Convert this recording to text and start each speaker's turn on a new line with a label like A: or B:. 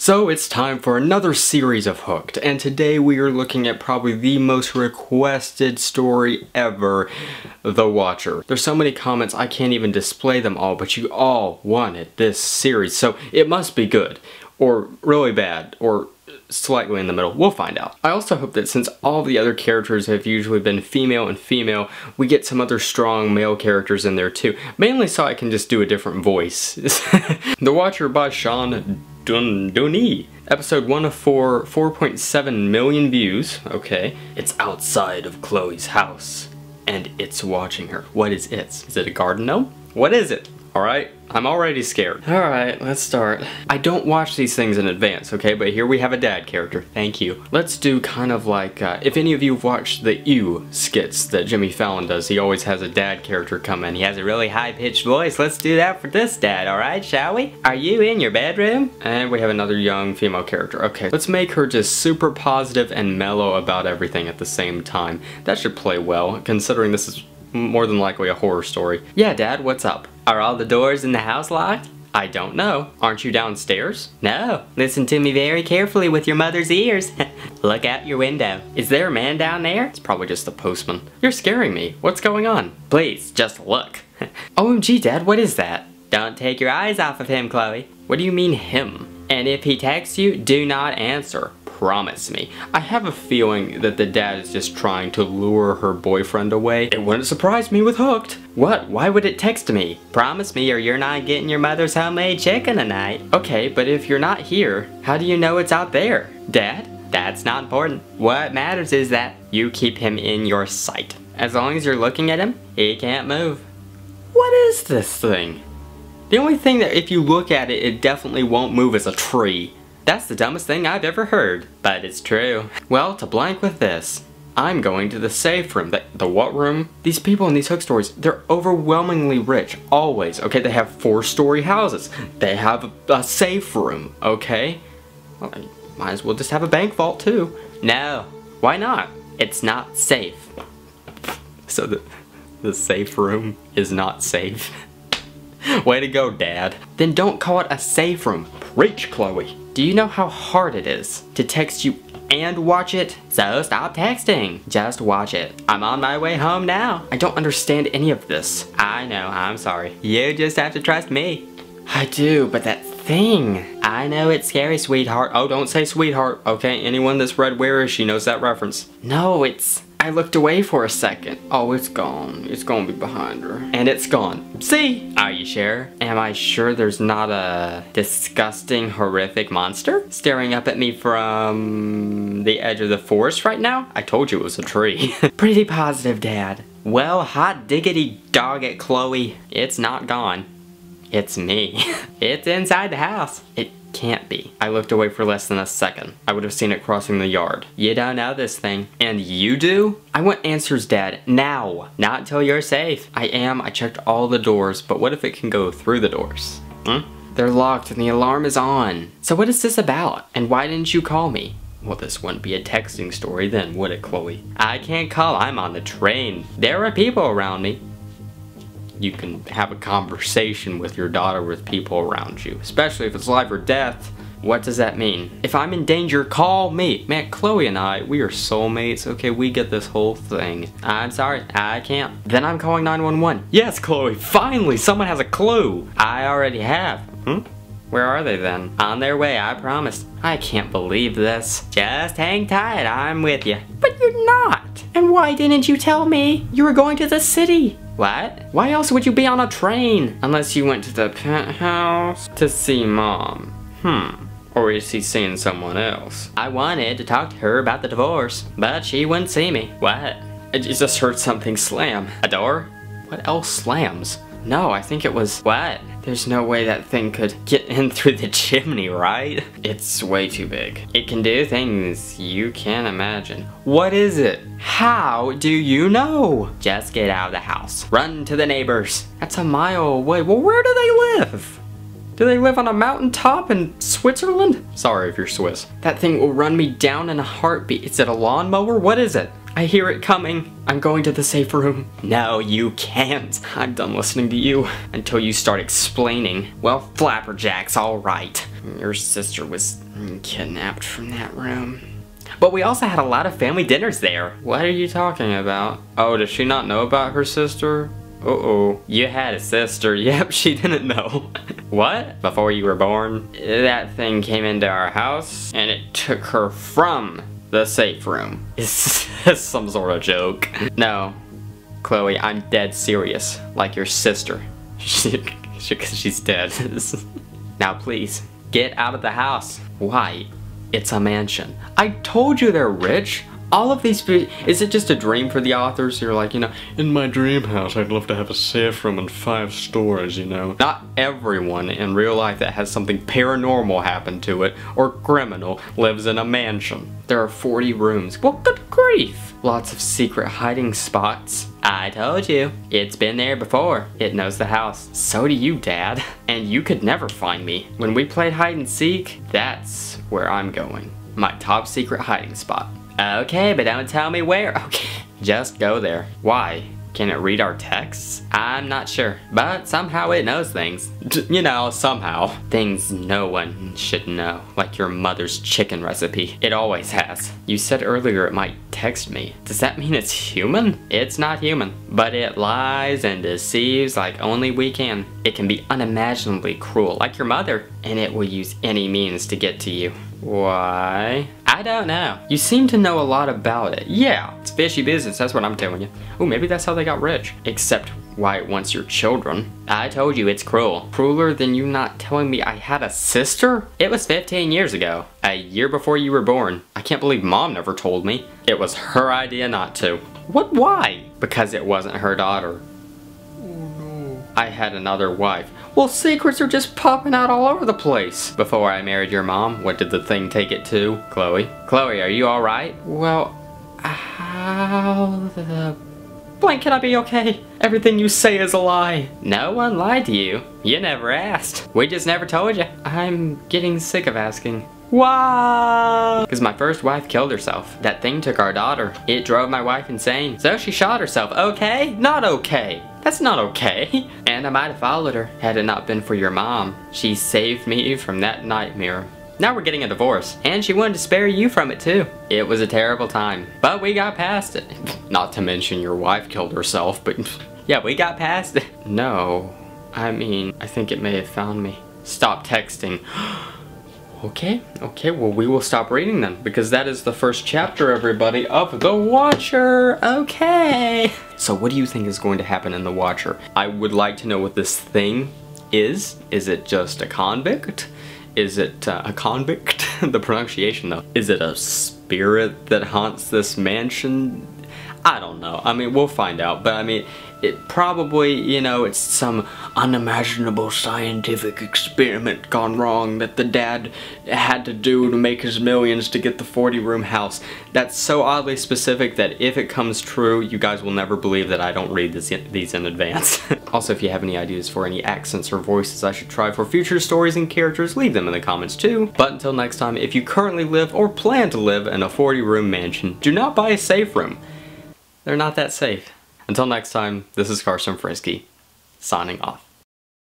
A: So it's time for another series of Hooked, and today we are looking at probably the most requested story ever, The Watcher. There's so many comments I can't even display them all, but you all wanted this series, so it must be good, or really bad, or slightly in the middle. We'll find out. I also hope that since all the other characters have usually been female and female, we get some other strong male characters in there too. Mainly so I can just do a different voice. The Watcher by Sean Dunny. Episode 1 of 4, 4.7 million views. Okay. It's outside of Chloe's house, and it's watching her. What is it? Is it a garden gnome? What is it? Alright, I'm already scared. Alright, let's start. I don't watch these things in advance, okay? But here we have a dad character. Thank you. Let's do kind of like, if any of you have watched the Ew skits that Jimmy Fallon does, he always has a dad character come in. He has a really high-pitched voice. Let's do that for this dad, alright, shall we? Are you in your bedroom? And we have another young female character. Okay, let's make her just super positive and mellow about everything at the same time. That should play well, considering this is more than likely a horror story. Yeah, Dad, what's up? Are all the doors in the house locked? I don't know. Aren't you downstairs? No. Listen to me very carefully with your mother's ears. Look out your window. Is there a man down there? It's probably just the postman. You're scaring me. What's going on? Please, just look. OMG, Dad, what is that? Don't take your eyes off of him, Chloe. What do you mean, him? And if he texts you, do not answer. Promise me. I have a feeling that the dad is just trying to lure her boyfriend away. It wouldn't surprise me with Hooked. What? Why would it text me? Promise me or you're not getting your mother's homemade chicken tonight. Okay, but if you're not here, how do you know it's out there? Dad? That's not important. What matters is that you keep him in your sight. As long as you're looking at him, he can't move. What is this thing? The only thing that if you look at it, it definitely won't move is a tree. That's the dumbest thing I've ever heard, but it's true. Well, to blank with this, I'm going to the safe room. The what room? These people in these Hook stories, they're overwhelmingly rich, always. Okay, they have 4-story houses. They have a safe room, okay? Well, I might as well just have a bank vault too. No, why not? It's not safe. So the safe room is not safe. Way to go, Dad. Then don't call it a safe room. Preach, Chloe. Do you know how hard it is to text you and watch it? So stop texting. Just watch it. I'm on my way home now. I don't understand any of this. I know, I'm sorry. You just have to trust me. I do, but that thing. I know it's scary, sweetheart. Oh, don't say sweetheart. Okay, anyone that's read Where Is She knows that reference. No, it's... I looked away for a second. Oh, it's gone. It's gonna be behind her. And it's gone. See? Are you sure? Am I sure there's not a disgusting, horrific monster staring up at me from the edge of the forest right now? I told you it was a tree. Pretty positive, Dad. Well, hot diggity dog it, Chloe. It's not gone. It's me. It's inside the house. It can't be. I looked away for less than a second. I would have seen it crossing the yard. You don't know this thing. And you do? I want answers, Dad. Now. Not until you're safe. I checked all the doors, but what if it can go through the doors? They're locked and the alarm is on. So what is this about? And why didn't you call me? Well, this wouldn't be a texting story then, would it, Chloe? I can't call. I'm on the train. There are people around me. You can have a conversation with your daughter with people around you, especially if it's life or death. What does that mean? If I'm in danger, call me. Man, Chloe and I, we are soulmates, okay? We get this whole thing. I'm sorry, I can't. Then I'm calling 911. Yes, Chloe, finally, someone has a clue. I already have. Where are they then? On their way, I promised. I can't believe this. Just hang tight, I'm with you. But you're not. And why didn't you tell me you were going to the city? What? Why else would you be on a train? Unless you went to the penthouse to see Mom. Or is he seeing someone else? I wanted to talk to her about the divorce, but she wouldn't see me. What? I just heard something slam. A door? What else slams? No, I think it was... What? There's no way that thing could get in through the chimney, right? It's way too big. It can do things you can't imagine. What is it? How do you know? Just get out of the house. Run to the neighbors. That's a mile away. Well, where do they live? Do they live on a mountaintop in Switzerland? Sorry if you're Swiss. That thing will run me down in a heartbeat. Is it a lawnmower? What is it? I hear it coming. I'm going to the safe room. No, you can't. I'm done listening to you until you start explaining. Well, Flapperjack's all right. Your sister was kidnapped from that room. But we also had a lot of family dinners there. What are you talking about? Oh, does she not know about her sister? Uh-oh. You had a sister. Yep, she didn't know. What? Before you were born? That thing came into our house and it took her from the safe room. Is this some sort of joke? No, Chloe, I'm dead serious. Like your sister. She's dead. Now please, get out of the house. Why? It's a mansion. I told you they're rich. All of these, is it just a dream for the authors? You're like, you know, in my dream house, I'd love to have a safe room and 5 stores, you know. Not everyone in real life that has something paranormal happen to it, or criminal, lives in a mansion. There are 40 rooms. Well, good grief. Lots of secret hiding spots. I told you, it's been there before. It knows the house. So do you, Dad. And you could never find me. When we played hide and seek, that's where I'm going. My top secret hiding spot. Okay, but don't tell me where. Okay, just go there. Why? Can it read our texts? I'm not sure, but somehow it knows things. You know, somehow. Things no one should know, like your mother's chicken recipe. It always has. You said earlier it might text me. Does that mean it's human? It's not human, but it lies and deceives like only we can. It can be unimaginably cruel, like your mother, and it will use any means to get to you. Why? I don't know. You seem to know a lot about it. Yeah, it's fishy business, that's what I'm telling you. Oh, maybe that's how they got rich. Except why it wants your children. I told you it's cruel. Crueler than you not telling me I had a sister? It was 15 years ago. A year before you were born. I can't believe Mom never told me. It was her idea not to. What, why? Because it wasn't her daughter. Oh no. I had another wife. Well, secrets are just popping out all over the place. Before I married your mom, what did the thing take it to? Chloe? Chloe, are you alright? Well, how the blank can I be okay? Everything you say is a lie. No one lied to you. You never asked. We just never told you. I'm getting sick of asking. Why? Because my first wife killed herself. That thing took our daughter. It drove my wife insane. So she shot herself. Okay? Not okay. That's not okay. And I might have followed her had it not been for your mom. She saved me from that nightmare. Now we're getting a divorce. And she wanted to spare you from it too. It was a terrible time. But we got past it. Not to mention your wife killed herself, but yeah, we got past it. No. I mean, I think it may have found me. Stop texting. Okay, well we will stop reading then, because that is the first chapter, everybody, of The Watcher. Okay. So what do you think is going to happen in The Watcher? I would like to know what this thing is. Is it just a convict? Is it a convict? The pronunciation though. Is it a spirit that haunts this mansion? I don't know. I mean, we'll find out, but I mean, it probably, you know, it's some unimaginable scientific experiment gone wrong that the dad had to do to make his millions to get the 40-room house. That's so oddly specific that if it comes true, you guys will never believe that I don't read these in advance. Also, if you have any ideas for any accents or voices I should try for future stories and characters, leave them in the comments too. But until next time, if you currently live or plan to live in a 40-room mansion, do not buy a safe room. They're not that safe. Until next time, this is Carson Frisky, signing off.